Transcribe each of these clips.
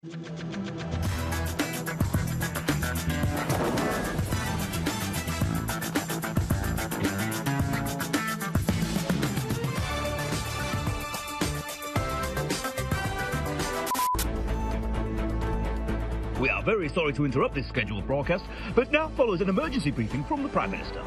We are very sorry to interrupt this scheduled broadcast, but now follows an emergency briefing from the Prime Minister.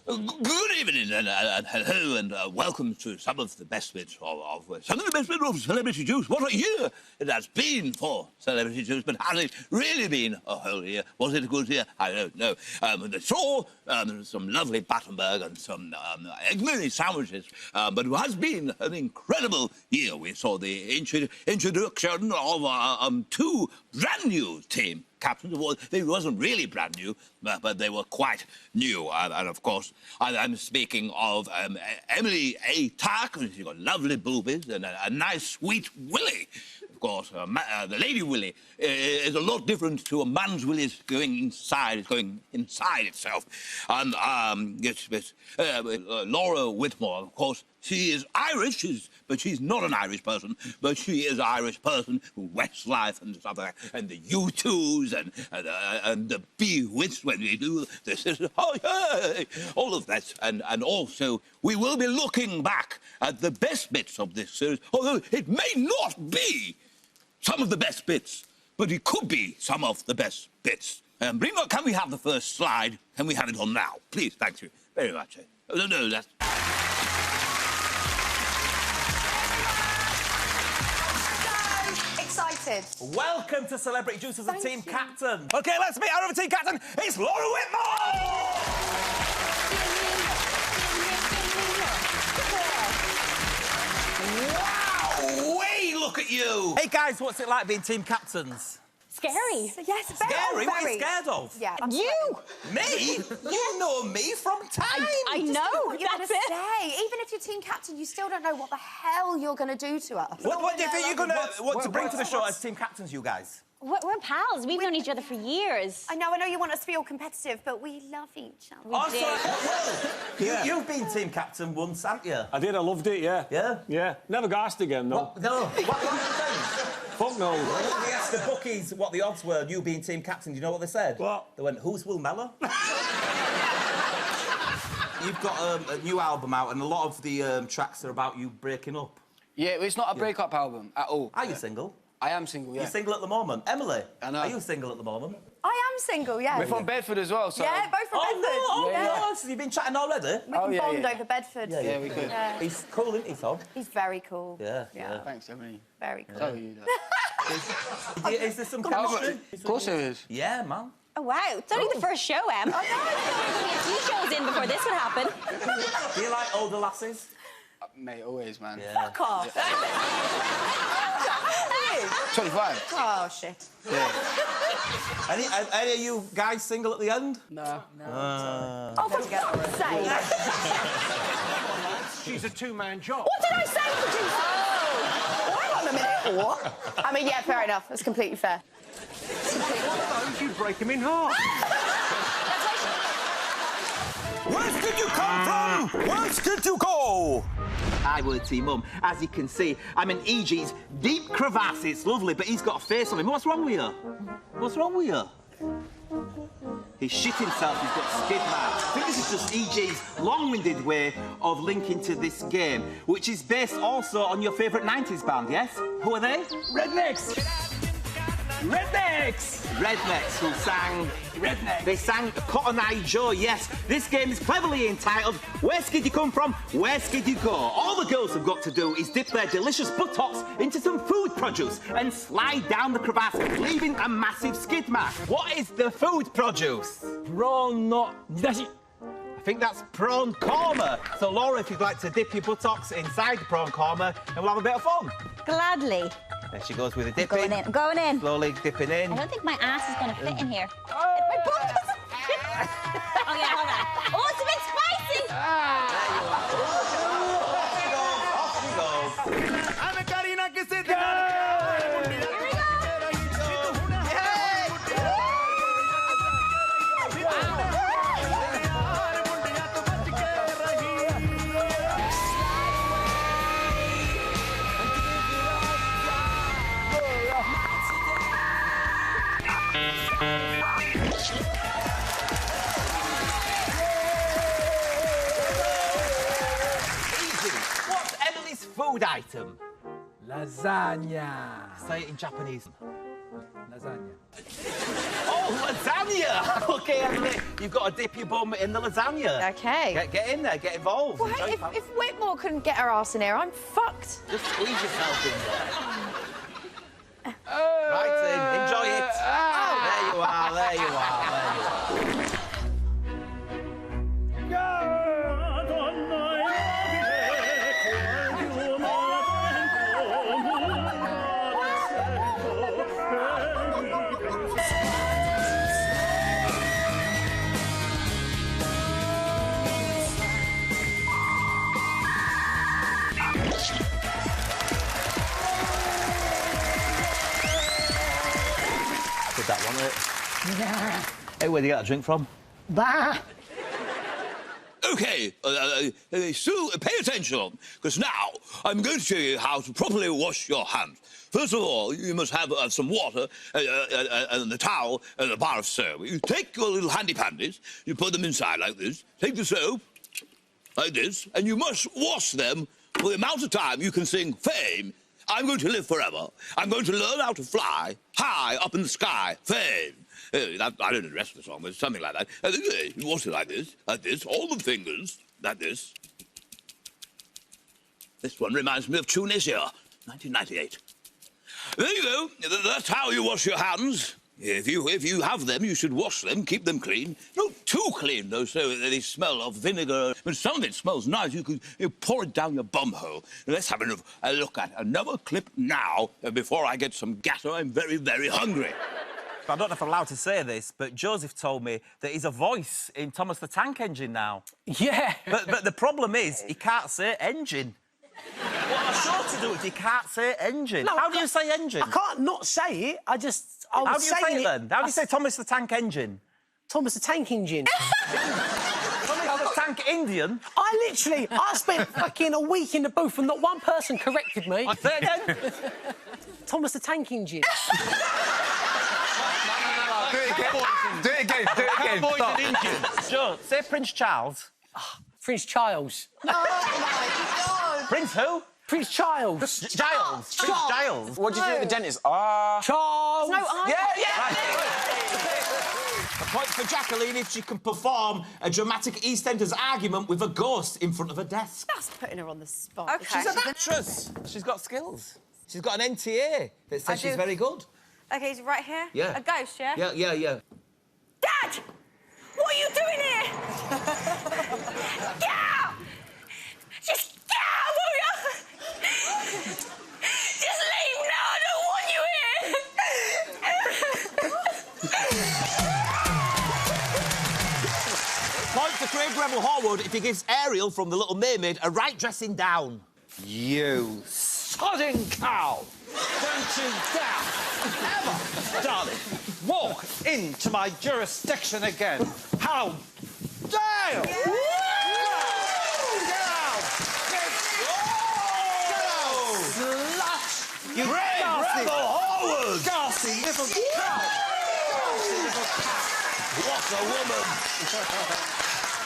Good evening and hello and welcome to some of the best bits of Celebrity Juice. What a year it has been for Celebrity Juice, but has it really been a whole year? Was it a good year? I don't know. They saw some lovely Battenberg and some egg sandwiches, but it has been an incredible year. We saw the introduction of two brand new team captains. They wasn't really brand new, but they were quite new. And of course, I'm speaking of Emily A. Tark. She's got lovely boobies and a nice, sweet willy. Of course, the lady willy is a lot different to a man's willy. It's going inside. It's going inside itself. And Laura Whitmore, of course, she is Irish, but she's not an Irish person, but she is an Irish person, Westlife and stuff like that, and the U2s and the Bewitched when we do this, all of that. And also, we will be looking back at the best bits of this series, although it may not be some of the best bits, but it could be some of the best bits. Brimo, can we have the first slide? Can we have it on now? Please, thank you very much. No, that's... Excited. Welcome to Celebrity Juice as a team captain. OK, let's meet our other team captain. It's Laura Whitmore! Wow! Way, look at you! Hey, guys, what's it like being team captains? Scary. Yes, very. Scary? What are you scared of? Yeah. You? Me? You know me from time. I know. You're going to say. Even if you're team captain, you still don't know what the hell you're going to do to us. What do you think you're going to want to bring to the show as team captains, you guys? We're pals. We've known each other for years. I know you want us to be all competitive, but we love each other. You've been team captain once, haven't you? I did. I loved it, yeah. Yeah? Yeah. Never got asked again, though. What? No. What did you think? Fuck no. When we asked the bookies what the odds were, you being team captain, do you know what they said? What? They went, who's Will Mellor? You've got a new album out, and a lot of the tracks are about you breaking up. Yeah, it's not a break-up album at all. Are you single? I am single, yeah. You're single at the moment. Emily, I know. Are you single at the moment? I am single, yeah. We're from Bedford as well, so... Yeah, both from Bedford. Oh, yeah. no. So you've been chatting already? We can bond over Bedford. Yeah, we could. Yeah. He's cool, isn't he, Tom? He's very cool. Yeah. Thanks, Emily. Very cool. So are you, Is there some chemistry? Of course there is. Yeah, man. Oh, wow. It's only the first show, Em. I know. There's only a few shows in before this would happen. Do you like older lasses? Mate, always, man. Yeah. Fuck off. 25. Oh, shit. Yeah. Any of you guys single at the end? No. Oh, for God's sake. She's a two-man job. What did I say, producer? Oh, hang on a minute. What? I mean, yeah, fair enough. That's completely fair. You break him in half. Where did you come from? Where did you go? I will team mum. As you can see, I'm in EG's deep crevasse. It's lovely, but he's got a face on him. What's wrong with you? What's wrong with you? He's shit himself. He's got skid marks. I think this is just EG's long-winded way of linking to this game, which is based also on your favourite 90s band, yes? Who are they? Rednecks! Rednecks! Rednecks, who sang... Rednecks. They sang Cotton Eye Joe, yes. This game is cleverly entitled Where Skid You Come From, Where Skid You Go. All the girls have got to do is dip their delicious buttocks into some food produce and slide down the crevasse, leaving a massive skid mark. What is the food produce? Prawn, not... I think that's prawn korma. So, Laura, if you'd like to dip your buttocks inside the prawn korma, and we'll have a bit of fun. Gladly. There she goes with the dipping. I'm going in. Slowly dipping in. I don't think my ass is going to fit in here. My butt doesn't fit. Oh, yeah, hold on. Oh, it's a bit spicy. Off she goes. Easy. What's Emily's food item? Lasagna. Say it in Japanese. Lasagna. Oh, lasagna! OK, Emily, you've got to dip your bum in the lasagna. OK. Get in there, get involved. Well, Enjoy hey, yourself. if Whitmore couldn't get her arse in here, I'm fucked. Just squeeze yourself in there. Right in, enjoy it. There you are, there you are, there you are. Put that one there. Hey, where'd you get that drink from? Bah. OK, so pay attention, because now I'm going to show you how to properly wash your hands. First of all, you must have some water and a towel and a bar of soap. You take your little handy-pandies, you put them inside like this, take the soap, like this, and you must wash them for the amount of time you can sing Fame, I'm going to live forever. I'm going to learn how to fly high up in the sky. Fame. I don't know the rest of the song, but it's something like that. You wash it like this, all the fingers, like this. This one reminds me of Tunisia, 1998. There you go. That's how you wash your hands. If you have them, you should wash them, keep them clean. Not too clean, though, so they smell of vinegar. When some of it smells nice, you pour it down your bum hole. Let's have a look at another clip now, before I get some gatto. I'm very, very hungry. I don't know if I'm allowed to say this, but Joseph told me that he's a voice in Thomas the Tank Engine now. Yeah. But the problem is, he can't say engine. What am I sure to do if he can't say engine? No, How do you say engine? I can't not say it. I How do you say it then? How do you say Thomas the Tank Engine? Thomas the Tank Engine? Thomas the Tank Indian? I spent fucking a week in the booth and not one person corrected me. Say it again. Thomas the Tank Engine. Do it again. Do it again. Do it again. Stop. Joe, say Prince Charles. Prince Charles. Oh, my God. Prince who? Prince Charles. Giles. Prince Giles. What did you do at the dentist? Charles. No, I... A point for Jacqueline if she can perform a dramatic EastEnders argument with a ghost in front of a desk. That's putting her on the spot. OK. She's an actress. She's got skills. She's got an NTA that says she's very good. OK, he's right here? Yeah. A ghost, yeah? Yeah. Dad! What are you doing here? Get out! Just get out, will you? Just leave now, I don't want you here! Point to Craig Rebel Horwood if he gives Ariel from The Little Mermaid a right dressing down. You sodding cow! Don't you dare, ever, darling, walk into my jurisdiction again. How dare you! Get out! Slut! You Rebel Horwood! Gassy little cow! Gassy little cow! What a woman!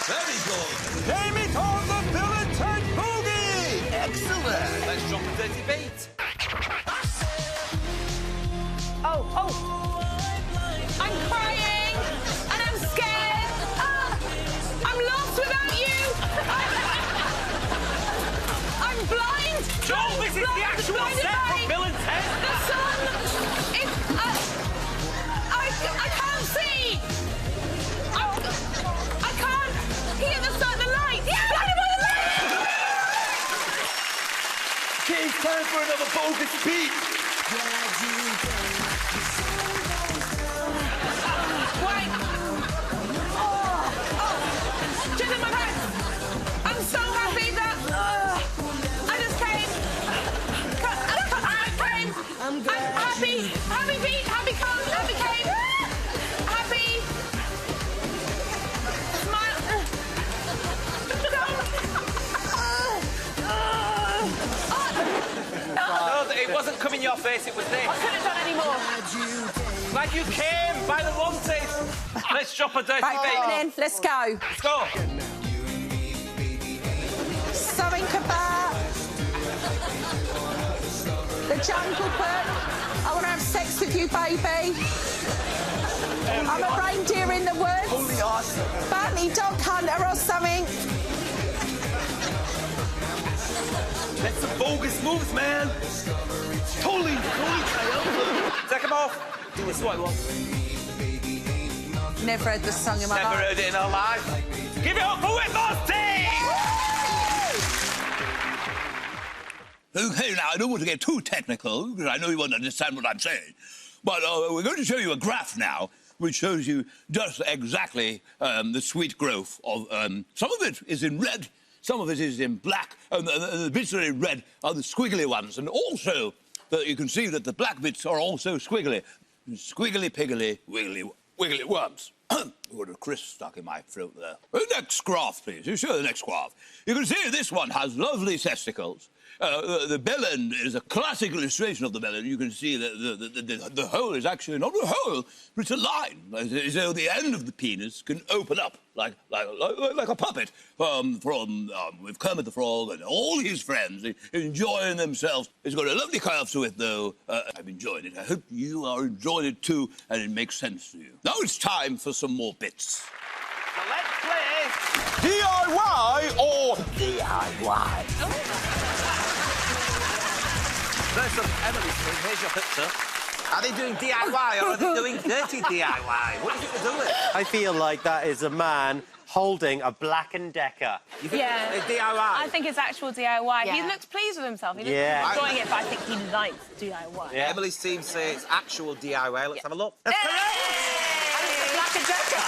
Very good. Amy on the Bill and Ted Boogie! Excellent. Let's drop a dirty beat. Oh, I'm crying and I'm scared. I'm lost without you. I'm blind. Joel, this is the actual set from Bill and Ted. The sun is... I can't see. I can't hear the sun, the light. Blinded by the light. Okay, it's time for another bogus beat. Just in my pants. I'm so happy that I just came. I'm happy. Happy beat. Happy come. Happy came. Happy. Smile. No, it wasn't wasn't coming your face, it was this. I couldn't have done any more. Glad you came, by the wanted. Let's drop a dirty Right, baby. coming in. Let's go. Let's go. Something about the Jungle Book. I want to have sex with you, baby. I'm a reindeer in the woods. Holy awesome. Bartley dog hunter or something. That's some bogus moves, man. Totally triumphant. Take him off. Do this what you want. Never heard the song in my Never life. heard it in our life. Give it up for Whitmore's team! OK, now, I don't want to get too technical, because I know you won't understand what I'm saying. But we're going to show you a graph now, which shows you just exactly the sweet growth of... some of it is in red, some of it is in black, and the bits that are in red are the squiggly ones. And also, you can see that the black bits are also squiggly. Squiggly, piggly, wiggly worms. I've got a crisp stuck in my throat there. The next graph, please. You show the next graph. You can see this one has lovely testicles. The bell end is a classic illustration of the bell end. You can see that the hole is actually not a hole, but it's a line. So the end of the penis can open up like a puppet with Kermit the Frog and all his friends enjoying themselves. It's got a lovely curve to it, though. I've enjoyed it. I hope you are enjoying it, too, and it makes sense to you. Now it's time for some more bits. So let's play DIY or DIY. First up, Emily, here's your picture. Are they doing DIY or are they doing dirty DIY? What is it they're doing? I feel like that is a man holding a Black & Decker. You think Yeah. it's DIY? I think it's actual DIY. He Yeah. looks pleased with himself. He looks Yeah. enjoying it, but I think he likes DIY. Yeah. Emily's team say it's actual DIY. Let's have a look. And it's a Black and Decker.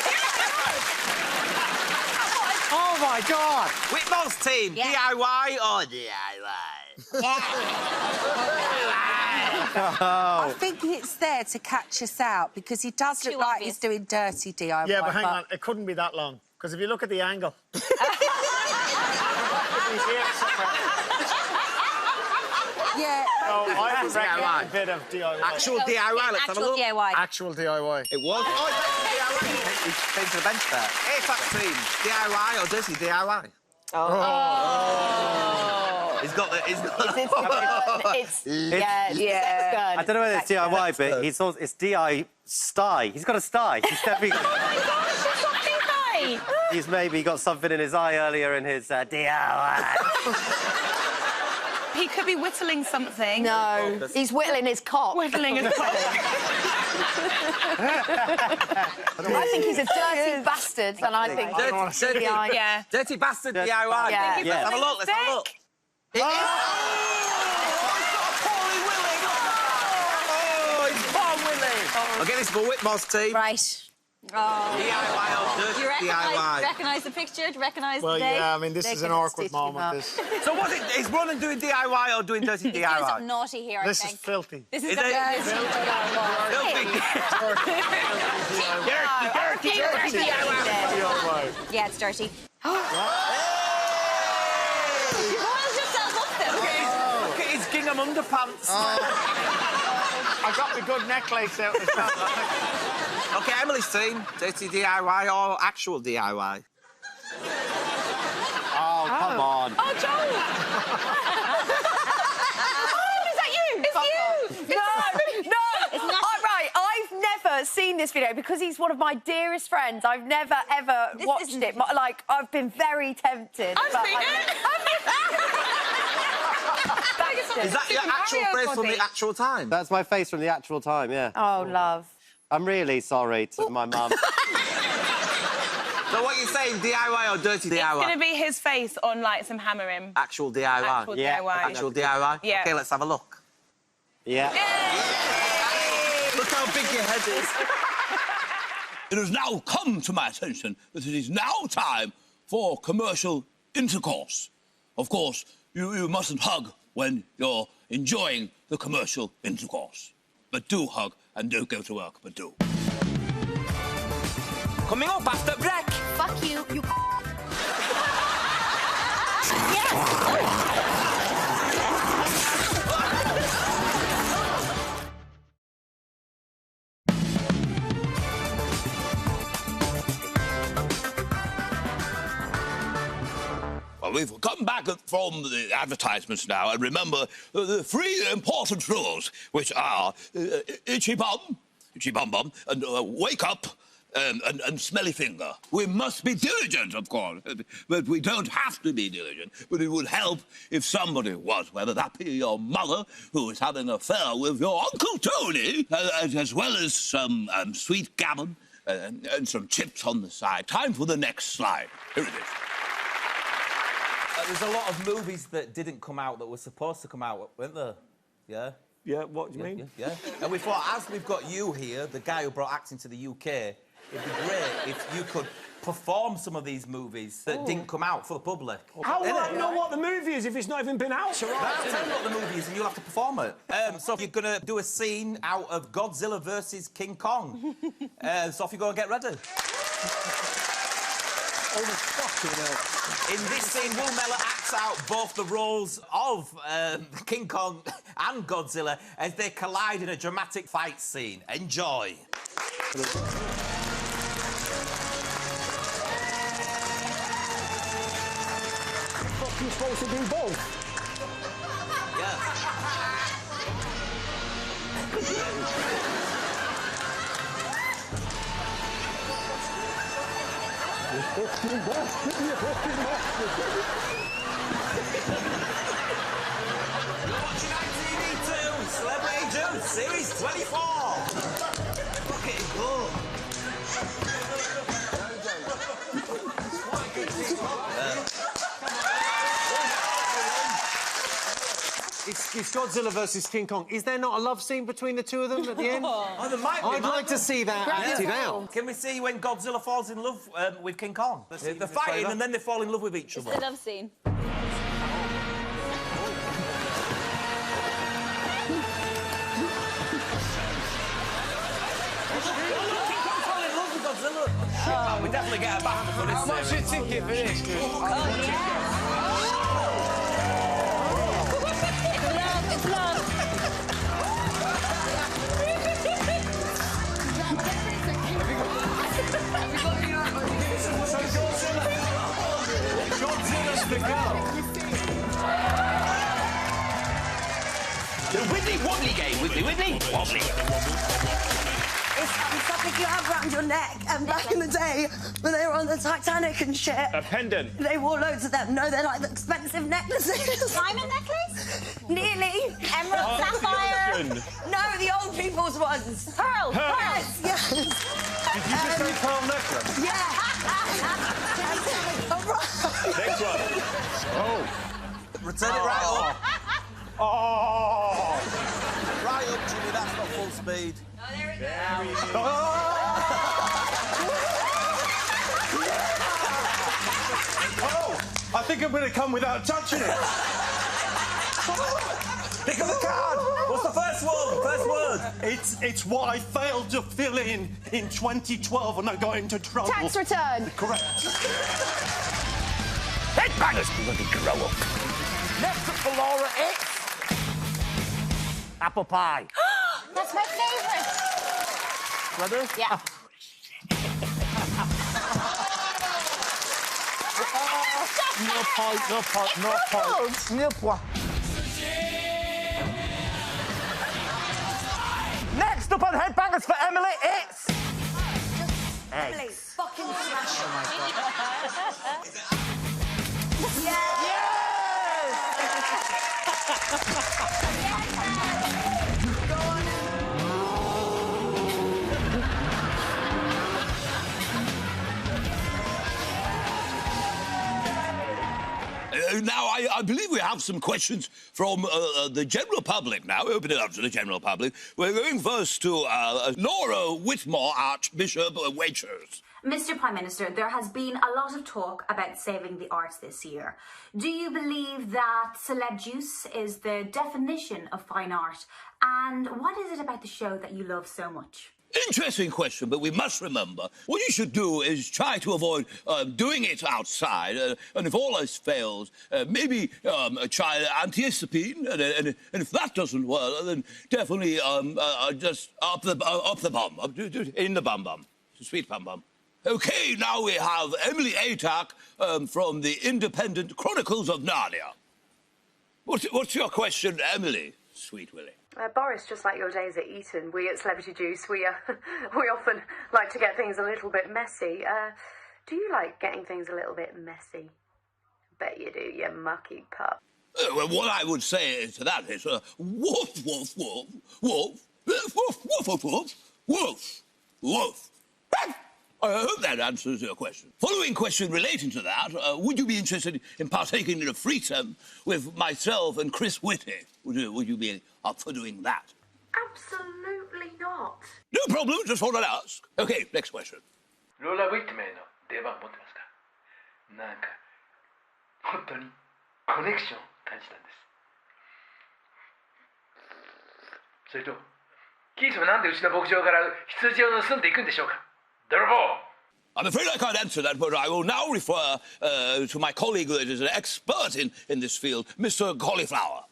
Oh, my God! Whitmore's team, DIY or DIY? I think it's there to catch us out because he does look Too like obvious. he's doing dirty DIY. Yeah, but hang on, it couldn't be that long. Because if you look at the angle... Yeah. Oh, I would reckon DIY. a bit of DIY. Actual DIY, let's have a look. DIY. Actual DIY. It was. Oh, it's actual DIY. He came to the bench there. AFAC team, DIY or dirty DIY? Oh. He's got the... It's yeah. I don't know whether it's DIY, but it's DI sty. He's got a sty. He's definitely... He's maybe got something in his eye earlier in his DIY. He could be whittling something. No, he's whittling his cock. Whittling his cock. I think he's a dirty bastard, and I think Dirty, Yeah. dirty bastard DIY. Yeah. Let's have a look, let's have a look. It is... Oh, it's Paul Willing. I'll get this for Whitmore's team. Right. DIY or dirty DIY? Recognise the picture? Do you recognise Well, the date? yeah, I mean, this They're is an gonna awkward stitch him moment. up. This So what's it? Is Ronan doing DIY or doing dirty He's doing something DIY? naughty here, I is think. filthy. This is Is the it? dirty DIY. Yeah, it's dirty. You boiled yourself up then. Look at his gingham underpants. I got the good necklace out as well. OK, Emily's team, dirty DIY or actual DIY? Oh, come on. Oh, Joel! Is that you? It's you! No. It's not- All right, I've never seen this video because he's one of my dearest friends. I've never, ever watched isn't- it. Like, I've been very tempted. I've but, seen like, it. Is that your actual face from the actual time? That's my face from the actual time, yeah. Oh, love. I'm really sorry to my mum. So what are you saying, DIY or dirty It's DIY? going to be his face on, like, some hammering. Actual DIY? Actual Yeah. DIY. Actual DIY? Yeah. OK, let's have a look. Yeah. Look how big your head is. It has now come to my attention that it is now time for commercial intercourse. Of course, you mustn't hug when you're enjoying the commercial intercourse. But do hug and don't go to work, but do. Coming up after break. Fuck you. You... we've come back from the advertisements now, and remember the three important rules, which are itchy bum, and wake up, and smelly finger. We must be diligent, of course, but we don't have to be diligent. But it would help if somebody was, whether that be your mother, who is having an affair with your Uncle Tony, as well as some sweet gammon and some chips on the side. Time for the next slide. Here it is. There's a lot of movies that didn't come out that were supposed to come out, weren't there? Yeah? Yeah, what do you mean? Yeah. And we thought, as we've got you here, the guy who brought acting to the UK, it'd be great if you could perform some of these movies that didn't come out for the public. How will I know what the movie is if it's not even been out? I'll tell you what the movie is and you'll have to perform it. So you're going to do a scene out of Godzilla versus King Kong. So off you go and get ready. In this scene, Will Mellor acts out both the roles of King Kong and Godzilla as they collide in a dramatic fight scene. Enjoy. You're supposed to do both. Yeah. You're watching ITV2, Celebrity Juice, Series 24. Look at it go. It's Godzilla versus King Kong. Is there not a love scene between the two of them at the end? Oh, there might be. I'd like to see that acted out. Can we see when Godzilla falls in love with King Kong? They're fighting and then they fall in love with each other. It's the love scene. We definitely get a back for this. How much is a ticket for this? Oh, yeah. It's love. Godzilla's the girl. The Wibbly Wobbly game. Wibbly Wobbly. It's something you have around your neck. And back in the day, when they were on the Titanic and shit... A pendant. They wore loads of them. No, they're like the expensive necklaces. Diamond necklace? Nearly. Emerald, sapphire. No, the old people's ones. Pearl. Yes, yes. Did you just say pearl necklace? Yeah. Next one. Oh. Return it right up. Oh. Right up, Jimmy. That's not full speed. Oh, there we go. Oh, I think I'm going to come without touching it. Pick up the card. What's the first one? First word. It's what I failed to fill in 2012 and I got into trouble. Tax return. Correct. Headbangers, bloody grow up. Next up for Laura, it's... apple pie. That's my favourite. Ready? Yeah. No point, no point, no point. No point. Next up on Headbangers for Emily, it's... Emily, fucking smash. Oh, my God. Yeah. Now, I believe we have some questions from the general public now. Open it up to the general public. We're going first to Laura Whitmore, Archbishop of Waitrose. Mr. Prime Minister, there has been a lot of talk about saving the arts this year. Do you believe that celeb juice is the definition of fine art? And what is it about the show that you love so much? Interesting question, but we must remember what you should do is try to avoid doing it outside, and if all else fails, maybe try antihistamine, and if that doesn't work, then definitely just up the bum, in the bum, sweet bum. OK, now we have Emily Atack from the Independent Chronicles of Narnia. What's your question, Emily, sweet Willie? Boris, just like your days at Eton, we at Celebrity Juice, we often like to get things a little bit messy. Do you like getting things a little bit messy? Bet you do, you mucky pup. Well, what I would say to that is, woof, woof, woof, woof, woof, woof, woof, woof, woof, woof. I hope that answers your question. Following question relating to that, would you be interested in partaking in a threesome with myself and Chris Whitty? Would you be up for doing that? Absolutely not. No problem, just thought I'd ask. OK, next question. Lola Whitman の出番持ってますか？なんか本当にコネクション感じたんです。それとキースもなんでうちの牧場から羊を盗んでいくんでしょうか？泥棒。I'm afraid I can't answer that, but I will now refer to my colleague who is an expert in this field, Mr. Cauliflower.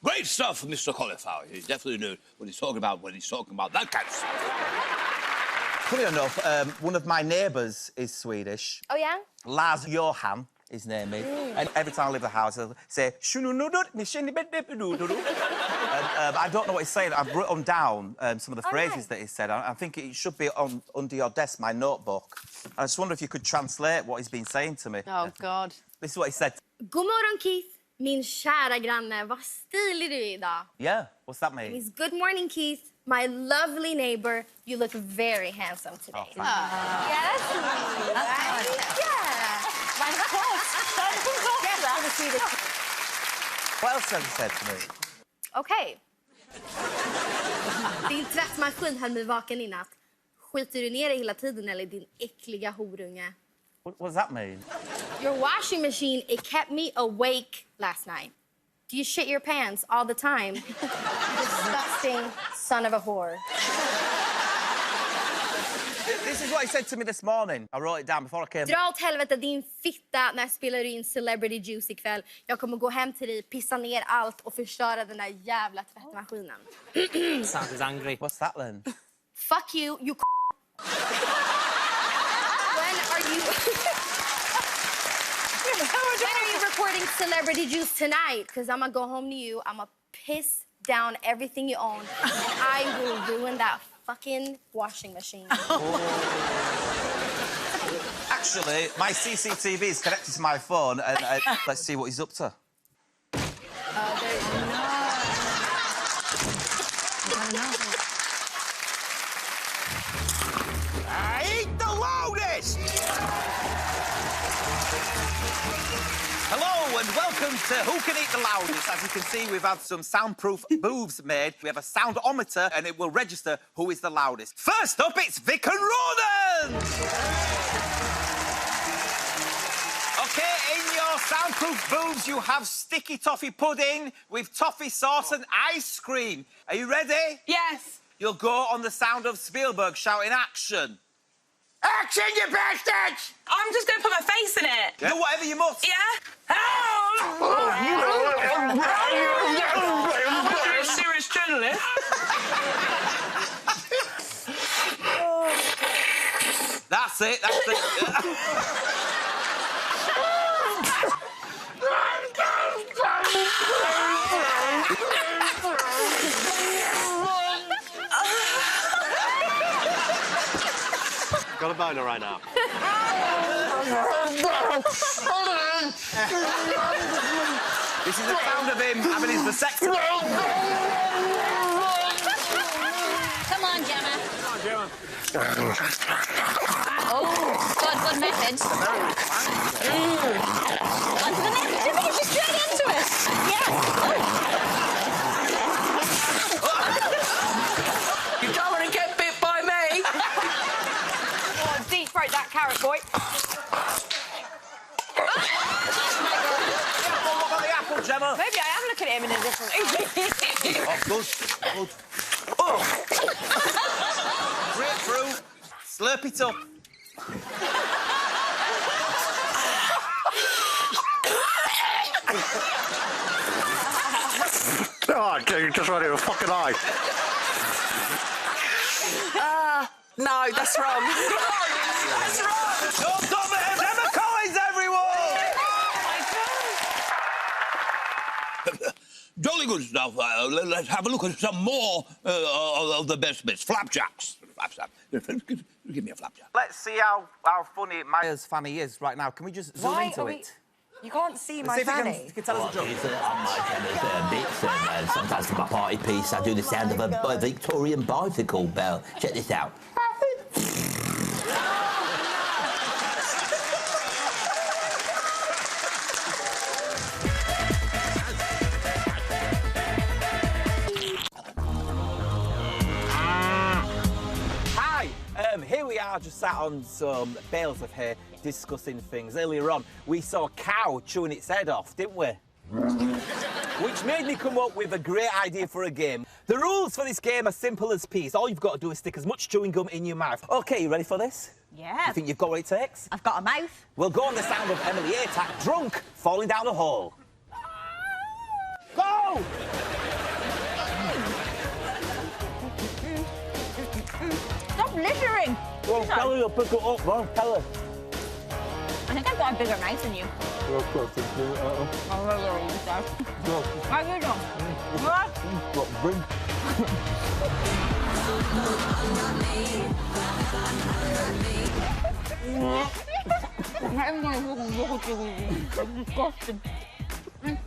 Great stuff, Mr. Cauliflower. He definitely knows what he's talking about when he's talking about that kind of stuff. Funny enough, one of my neighbours is Swedish. Oh, yeah? Lars Johan, his name is. And every time I leave the house, I'll say... I don't know what he's saying. I've written down some of the phrases that he said. I think it should be under your desk, my notebook. I just wonder if you could translate what he's been saying to me. Oh, God. This is what he said. God morgon, Keith. Min kära granne, vad stilig du är idag. Yeah, what's that It mean? means good morning, Keith. My lovely neighbor, you look very handsome today. Oh, Yeah, that's nice. Yeah. What else has he said to me? Okej. Din tvättmaskin höll mig vaken i natt. Skiter du ner dig hela tiden eller din äckliga horunge? What does that mean? Your washing machine, it kept me awake last night. Do you shit your pants all the time? Disgusting son of a whore. This is what he said to me this morning. I wrote it down before I came. Dra åt helvete din fitta när spelar du in Celebrity Juice ikväll. Jag kommer gå hem till dig, pissa ner allt och förstöra den där jävla tvättmaskinen. Sounds angry. What's that then? Fuck you, you When are you... When are you recording Celebrity Juice tonight? Because I'm gonna go home to you, I'm gonna piss down everything you own, and I will ruin that fucking washing machine. Actually, my CCTV is connected to my phone, and let's see what he's up to. Eat the loudest! Hello and welcome to Who Can Eat the Loudest. As you can see, we've had some soundproof booths made. We have a soundometer and it will register who is the loudest. First up, it's Vic and Ronan! OK, in your soundproof booths, you have sticky toffee pudding with toffee sauce and ice cream. Are you ready? Yes. You'll go on the sound of Spielberg shouting action. Action, you bastards! I'm just going to put my face in it. Do whatever you must. Yeah? You're a serious journalist. That's it, that's it. Got a boner right now. This is the sound of him having his vasectomy. Come on, Gemma. Come on, Gemma. Oh, good method. Onto the next. Just straight into it. Yes. You don't want to get bit by me. Oh, deep throat that carrot, boy. What about the apple, Gemma? Maybe I am looking at him in a different way. Oh, good. Good. Oh. Grapefruit. Slurp it up. Oh, dude, just right in the fucking eye. No, that's wrong. That's wrong! Don't stop it! Emma Collins, everyone! Jolly good stuff. Let's have a look at some more of the best bits. Flapjacks. Give me a flapjack. Let's see how funny Maya's fanny is right now. Can we just zoom into it? You can't see my See if you fanny. can tell us a joke. On my bits, and sometimes for my party piece, I do the sound of a Victorian bicycle bell. Check this out. Hi, here we are just sat on some bales of hay discussing things. Earlier on, we saw a cow chewing its head off, didn't we? Which made me come up with a great idea for a game. The rules for this game are simple as peas. All you've got to do is stick as much chewing gum in your mouth. OK, you ready for this? Yeah. You think you've got what it takes? I've got a mouth. We'll go on the sound of Emily Atack, drunk, falling down a hole. Go! Stop littering. Well, tell her you'll pick it up, man. Tell her. I think I've got a bigger mouth than you. How you doing? I'm going to look at you. That's disgusting. I'm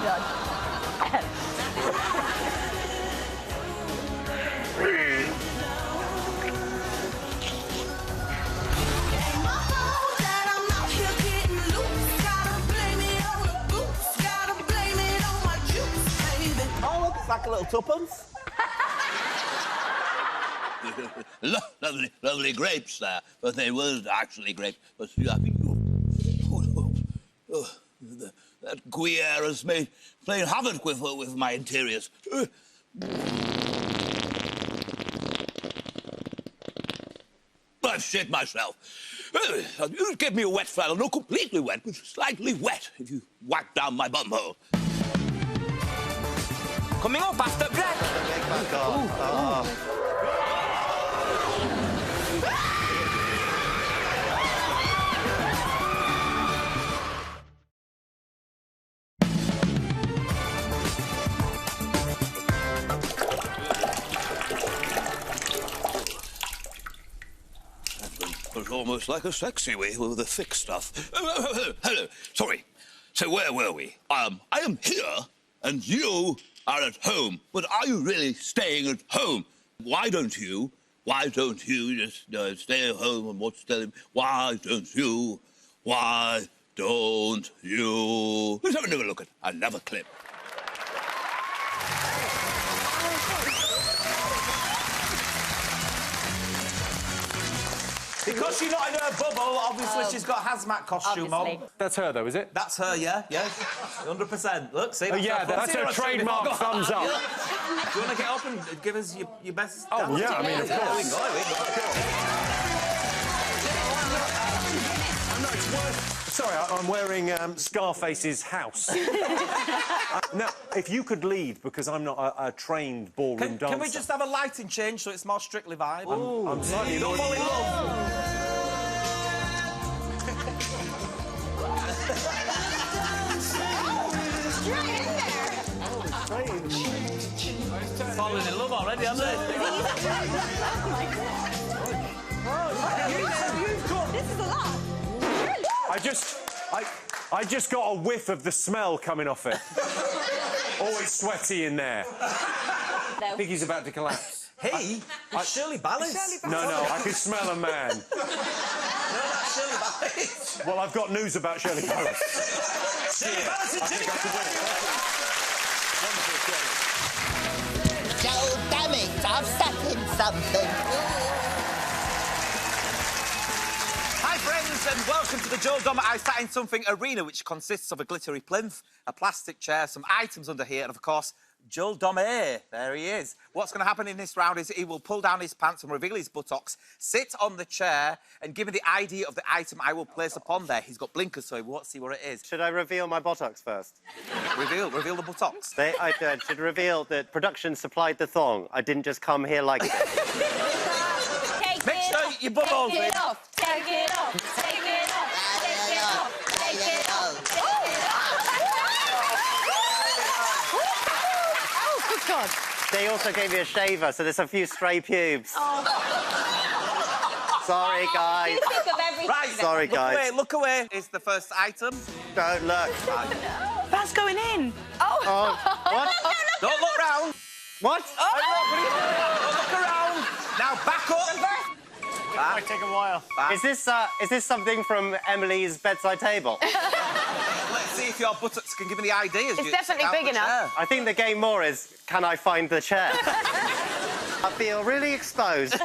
done. Oh, look, it's like a little tuppence. Lovely grapes there, but they weren't actually grapes. But I think that Gruyere has played havoc with my interiors. I've shit myself. You give me a wet flannel, not completely wet, but slightly wet, if you whack down my bumhole. Coming up after break. It's almost like a sexy way with the thick stuff. Hello. Sorry. So where were we? I am here, and you are at home. But are you really staying at home? Why don't you just stay at home and watch television? Why don't you? Let's have another look at another clip. Because she's not in her bubble, obviously she's got a hazmat costume on. That's her, though, is it? That's her, yeah, 100%. Look, see? Oh, yeah, that's her trademark thumbs up. Do you want to get up and give us your best... Oh, yeah, I mean, of course. There we go. It's worth... Sorry, I'm wearing Scarface's house. Now, if you could lead, because I'm not a trained ballroom dancer... Can we just have a lighting change so it's more Strictly vibe? I'm slightly Don't fall in love. Falling in love already, aren't they? This is a lot. I just got a whiff of the smell coming off it. Always sweaty in there. I think he's about to collapse. He? It's Shirley Ballas. No, I can smell a man. No, that's Shirley Ballas. Well, I've got news about Shirley Ballas. Shirley Ballas and Jimmy Oh, damn it, I've stuck in something. Hi, friends. viewers, and welcome to the Joel Dommett I Sat in Something arena, which consists of a glittery plinth, a plastic chair, some items under here, and of course, Joel Dommett. There he is. What's going to happen in this round is he will pull down his pants and reveal his buttocks, sit on the chair, and give me the ID of the item I will place upon there. He's got blinkers, so he won't see what it is. Should I reveal my buttocks first? Reveal the buttocks. I should reveal that production supplied the thong. I didn't just come here like this. Make sure your bubbles. Take it off. Take it off. Take it off. Take it off. Take it off. Oh, good God. They also gave me a shaver, so there's a few stray pubes. Oh. Sorry, guys. You think of everything. Right, sorry, guys. Look away. Is the first item. Don't look. That's going in. Oh. What? Don't look round. What? Don't look around. Now back up. That might take a while. Is this something from Emily's bedside table? Let's see if your buttocks can give me the ideas. It's definitely big enough. I think the game more is, can I find the chair? I feel really exposed.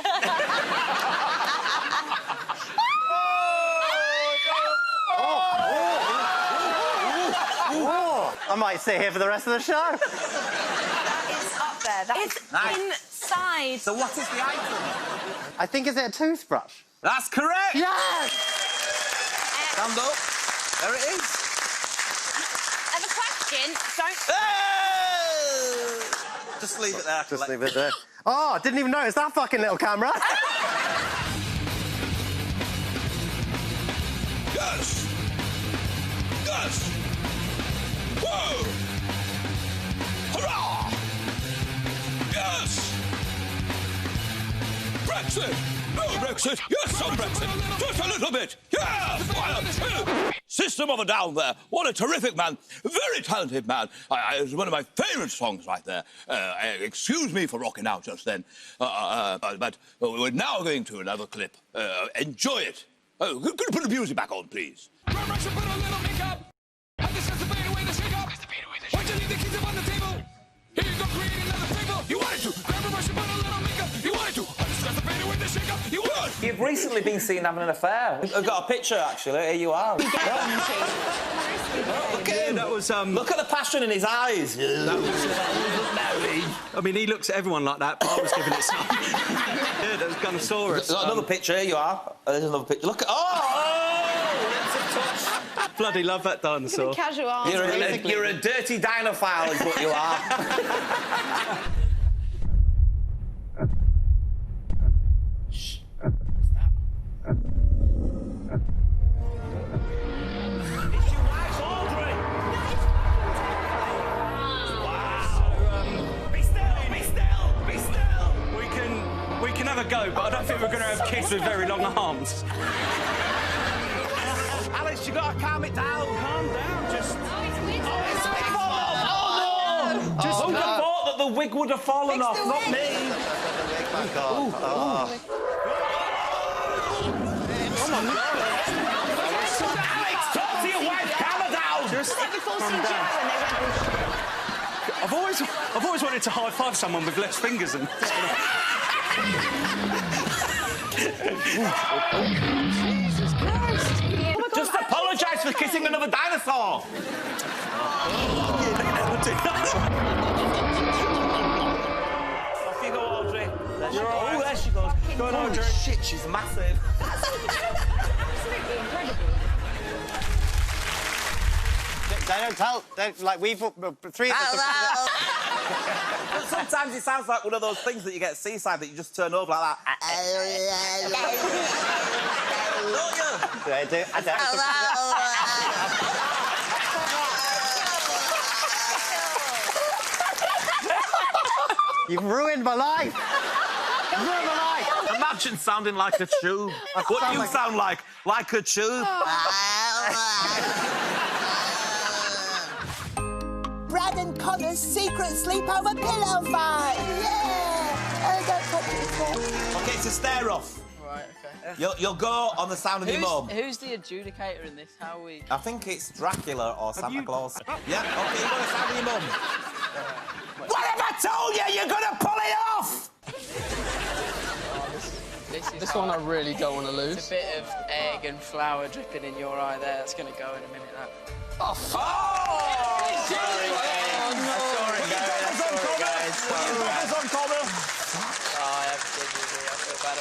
I might sit here for the rest of the show. That is up there. That is nice. inside. So what is the item? I think, is it a toothbrush? That's correct. Yes! Stand up. There it is. I have a question. Don't... Just leave it there. Just leave it there. Oh, I didn't even notice that fucking little camera. Yes! Yes! Whoa! Hurrah! Yes! Brexit! No Brexit! Yes, some Brexit! Just a little bit! Yeah! System of a Down there. What a terrific man. Very talented man. It's one of my favourite songs right there. Excuse me for rocking out just then. But we're now going to another clip. Enjoy it. Oh, could you put the music back on, please? You've recently been seen having an affair. I've got a picture, actually. Here you are. Okay, that was Look at the passion in his eyes. That was married. I mean, he looks at everyone like that, but I was giving it some. Yeah, that was Gunnosaurus. Got another picture. Here you are. There's another picture. Look at. Bloody love that dinosaur. Casual answer. You're a dirty dinophile, is what you are. We can have a go, but I don't think we're going to have kids with very long arms. Alex, you got to calm it down. Calm down, just... Who would have thought that the wig would have fallen off? Not me. Oh, my God. Alex, talk to your wife. Calm her down. Just calm down. I've always wanted to high-five someone with less fingers than... Jesus Christ. Just apologise for kissing another dinosaur. Off you go, Audrey. There she goes. Oh, there she goes. Go on, Audrey. Shit, she's massive. Absolutely incredible. They don't tell. We've three of us. But sometimes it sounds like one of those things that you get at seaside that you just turn over like that. Don't you? I do. You've ruined my life. You've ruined my life. Imagine sounding like a tube. What do you sound like? Like a tube? Brad and Connor's secret sleepover pillow fight. Yeah. Oh, don't touch it. OK, it's a stare-off. Right, OK. You'll go on the sound of your mum. Who's the adjudicator in this? How are we... I think it's Dracula or Santa Claus. Yeah, OK, you go on the sound of your mum. What have I told you? You're going to pull it off! This one I really don't want to lose. It's a bit of egg and flour dripping in your eye there. That's going to go in a minute, that. Oh! Sorry, guys.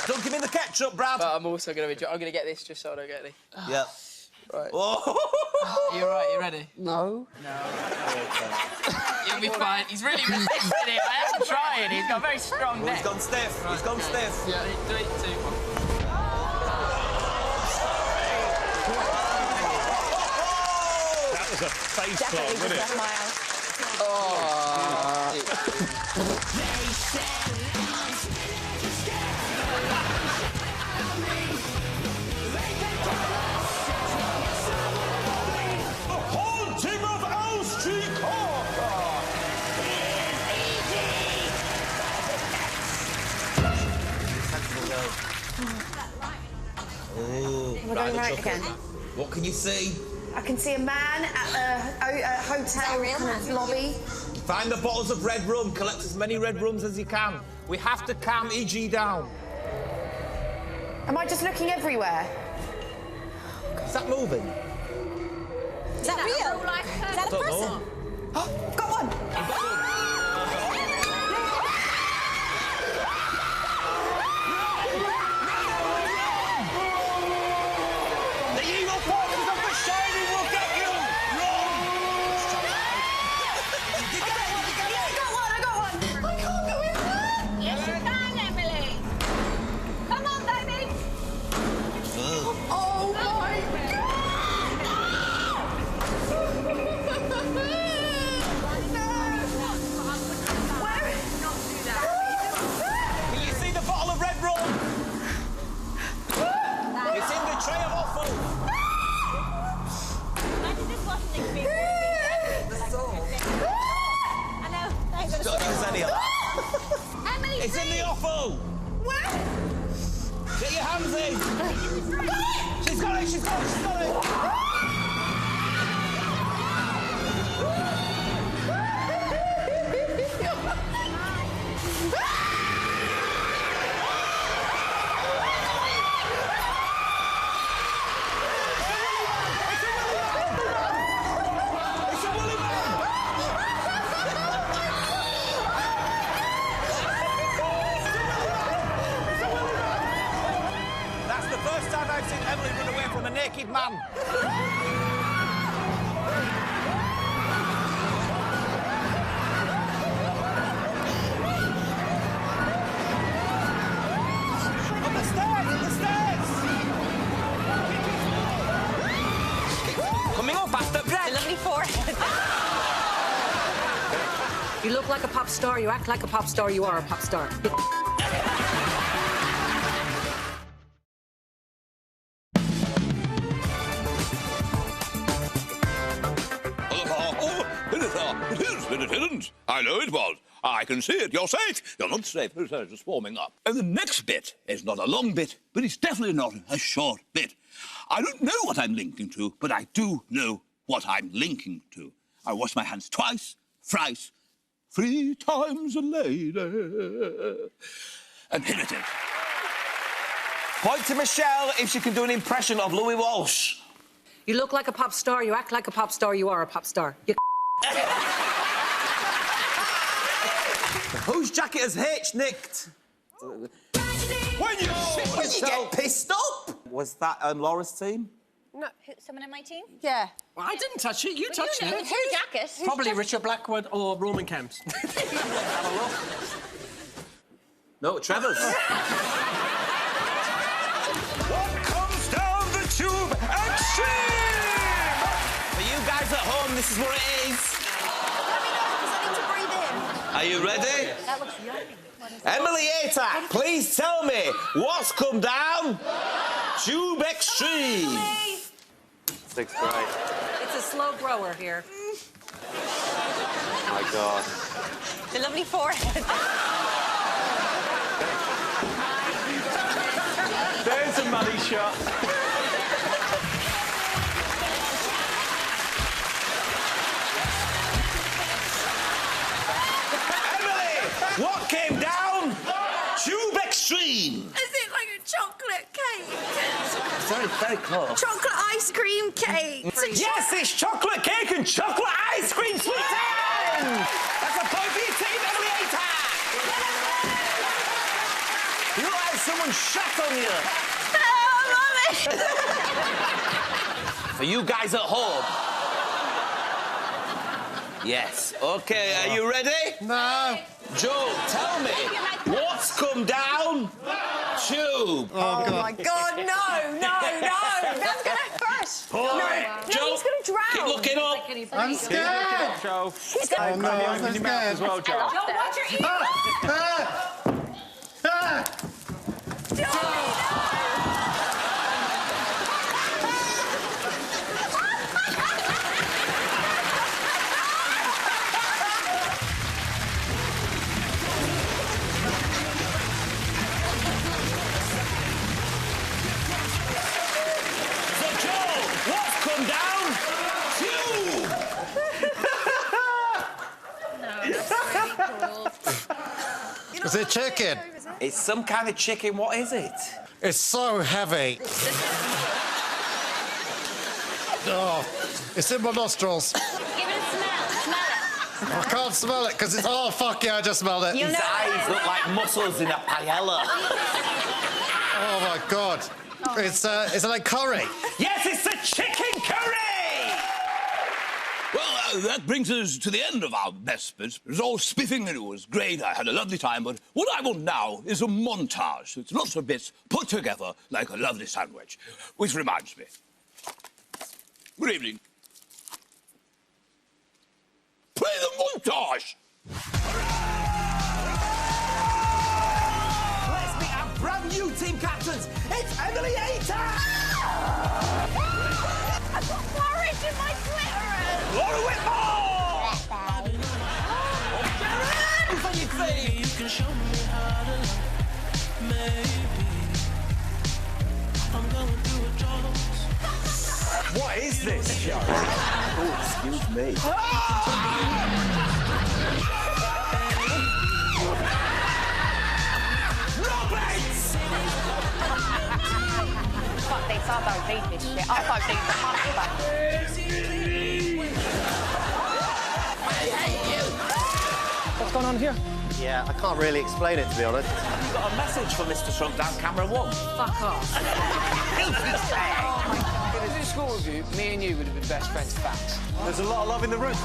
Don't give me the ketchup, Brad. But I'm also going to be... I'm going to get this just so I don't get any. Yeah. Right. Oh. You right? You ready? No. No. You'll be fine. He's really resisting it. I am trying. He's got a very strong neck. He's gone stiff. Right, He's gone stiff. Yeah, 3, 2, 1. That was a face Definitely plant, wasn't just it? left my Haunting of Elstree Court! We're going right again. What can you see? I can see a man at a hotel kind of lobby. Find the bottles of red rum. Collect as many red rums as you can. We have to calm E.G. down. Am I just looking everywhere? Is that moving? Is that real? Is that a Don't person? Got one! The evil forces of the Shining will get you! Run! I got one! I can't go in there! Yes, you can, Emily. Come on, baby. Oh my Can you see the bottle of red rum? It's in the tray of offal. Imagine this wasn't the experience. I know. Don't use any of that. Emily, It's in the offal. Where? Get your hands in. She's got it. She's got it. She's got it. It's a woolly That's the first time I've seen Emily run away from a naked man. On the stairs! On the stairs! Coming up after bread. Lovely forehead. You look like a pop star, you act like a pop star, you are a pop star. It isn't. I know it was. I can see it. You're safe. You're not safe. It's just warming up. And the next bit is not a long bit, but it's definitely not a short bit. I don't know what I'm linking to, but I do know what I'm linking to. I wash my hands twice, thrice, 3 times a lady. And here it is. Point to Michelle if she can do an impression of Louis Walsh. You look like a pop star, you act like a pop star, you are a pop star. You Whose jacket has H nicked? When you get pissed up. Was that Laura's team? No, someone in my team? Yeah. Well, I didn't touch it. You But touched you know, it. it's your jacket. Who's Probably just- Richard Blackwood or Roman Camps. Have a look. No, Trevor's. What comes down the tube extreme? For you guys at home, this is what it is. Are you ready? That looks yummy. Emily Atack, please tell me what's come down Tube Extreme. 6th grade. It's a slow grower here. Oh my God. The lovely forehead. There's a money shot. Emily, what came down Tube Extreme? Is it like a very, very close. Chocolate ice cream cake. Yes, it's chocolate cake and chocolate ice cream, sweet 10! That's a point for your team, Emily Atack! You look like someone shat on you. For you guys at home. Yes. OK, are you ready? No. Joe, tell me, what's come down tube? Oh, my God, no. That's going to hurt. No, Joe, he's going to drown. keep looking up. I'm scared. Joe. He's going to... Oh, no, I'm scared. As well, Joe. Joe, watch your Is it chicken? It's some kind of chicken. What is it? It's so heavy. Oh, it's in my nostrils. Give it a smell. Smell it. I can't smell it because it's... Oh, fuck yeah, I just smelled it. His eyes look like mussels in a paella. Oh, my God. Is it like curry? Yes, it's a chicken curry! Well, that brings us to the end of our best bits. It was all spiffing and it was great. I had a lovely time, but what I want now is a montage. It's lots of bits put together like a lovely sandwich. Which reminds me. Good evening. Play the montage! Let's meet our brand new team captains. It's Emily Atack! I've got porridge in my clitoris. Laura Whitmore! Jared! What's on your feet? You can show me how to love. Maybe I'm going through a drought. What is this show? Oh, excuse me. Fuck this, I don't need this shit. I don't need the money back. What's going on here? Yeah, I can't really explain it, to be honest. You've got a message for Mr. Trump down camera 1. Fuck off. If I was in school with you, me and you would have been best friends, facts. There's a lot of love in the room.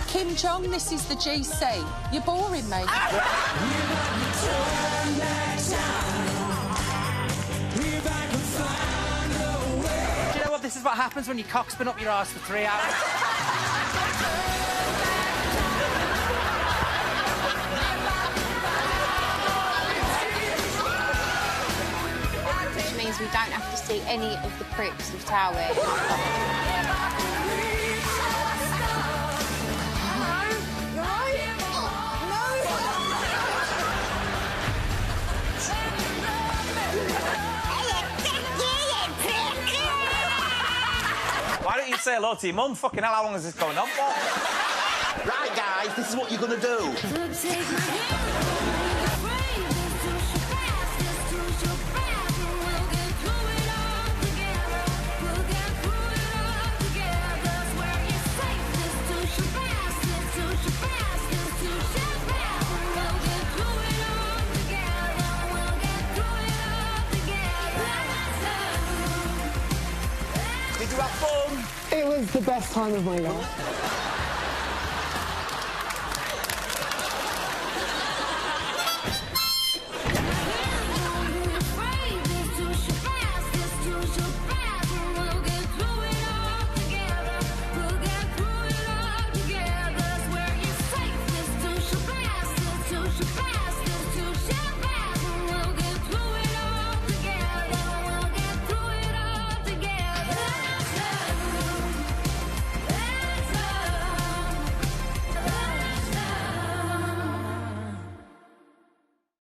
Kim Jong, this is the GC. You're boring me. Do you know what? This is what happens when you cockspin up your arse for 3 hours. Which means we don't have to see any of the pricks of Towie. Why don't you say hello to your mum? Fucking hell, how long is this going on for? Right, guys, this is what you're going to do. Did you have fun? It was the best time of my life.